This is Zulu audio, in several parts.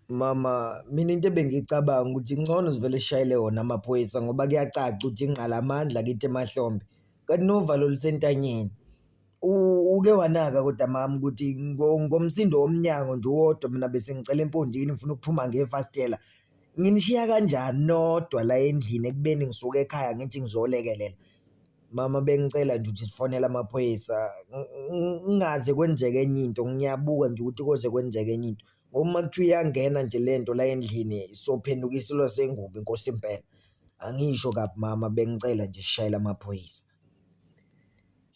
Mama, mina into ebengicabanga ukuthi ngcono sivele sishayele wona amaphoyisa ngoba kuyacaca ukuthi ingqalamandla kithi emahlombe kanti novalo lusentanyeni. Uke wanaka kodwa mama ukuthi ngomsindo womnyango nje uwodwa mina bese ngicela empondini ngifuna ukuphuma ngefastela. Nginishiya kanjani nodwa la endlini ekubeni ngisuka ekhaya ngithi ngizolekelela. Mama bengicela nje ukuthi sifonele amaphoyisa kungaze kwenzeke enye into, ngiyabuka nje ukuthi koze kwenzeke enye into. Uma kuthiwa iyangena nje lento la endlini sophenduka isilo sengubo inkosi impela. Angisho kabi mama bengicela nje sishayele amaphoyisa.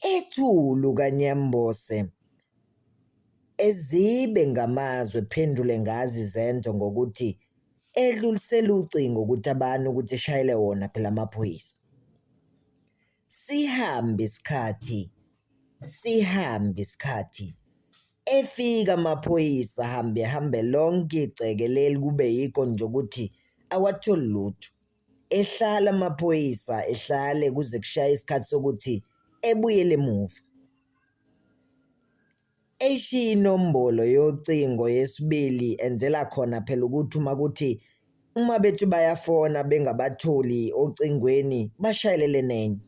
Ethulu kaNyambose ezibe ngamazwi phendule ngazi izenzo ngokuthi edlulisele ucingo ukuthi abantu ukuthi eshayele wona phela amaphoyisa. Sihambe isikhathi efika amaphoyisa hambe lonke igceke leli kube yikho nje ukuthi awatholi lutho. Ehlala amaphoyisa ehlale kuze kushaya isikhathi sokuthi ebuyele emuva. Eshiya inombolo yocingo yesibili enzela khona phela ukuthi uma bethi bayafona bengabatholi ocingweni bashayelele nenye.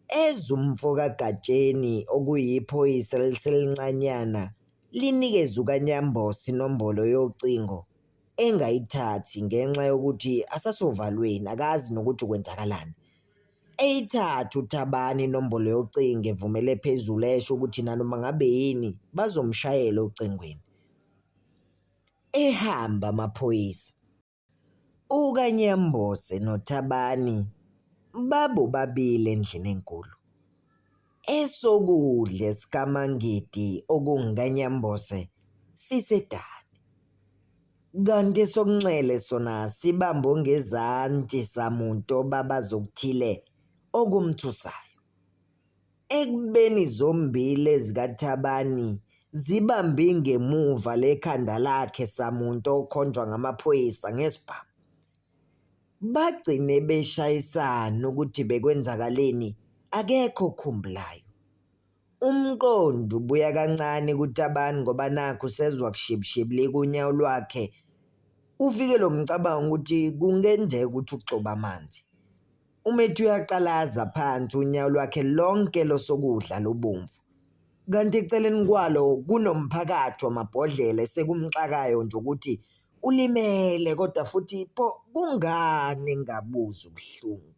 Ezumfo kaGatsheni okuyiphoyisa eliselincanyana linikeza ukaNyambose inombolo yocingo engayithathi ngenxa yokuthi asasovalweni akazi nokuthi kwenzakalani. Eyithatha uThabani inombolo yocingo evumele phezulu esho ukuthi nanoma ngabe yini bazomshayela ocingweni. Ehamba amaphoyisa ukaNyambose noThabani babili endlini enkulu. Esokudla esikamangidi okungikaNyambose sisedane. Kanti sokunxele sona sibambo ngezanti samuntu babazokuthile okumthusayo. Ekubeni zombili ezikaThabani zibambe ngemuva lekhanda lakhe samuntu okhonjwa ngamaphoyisa ngesibhamu. Bagcine beshayisana ukuthi bekwenzakaleni akekho okhumbulayo. Umqondo ubuya kancane kuThabani ngoba nakhu sezwa kushibishibula kunyawo lwakhe. Ufike lo mcabango ukuthi kungenzeka ukuthi uxoba amanzi. Umethi uyaqalaza phansi unyawo lwakhe lonke losokudla lobomvu. Kanti eceleni kwalo kunomphakathi wamabhodlela esekumxakayo nje ukuthi ulimele kodwa futhi kungani engabuza ubuhlungu.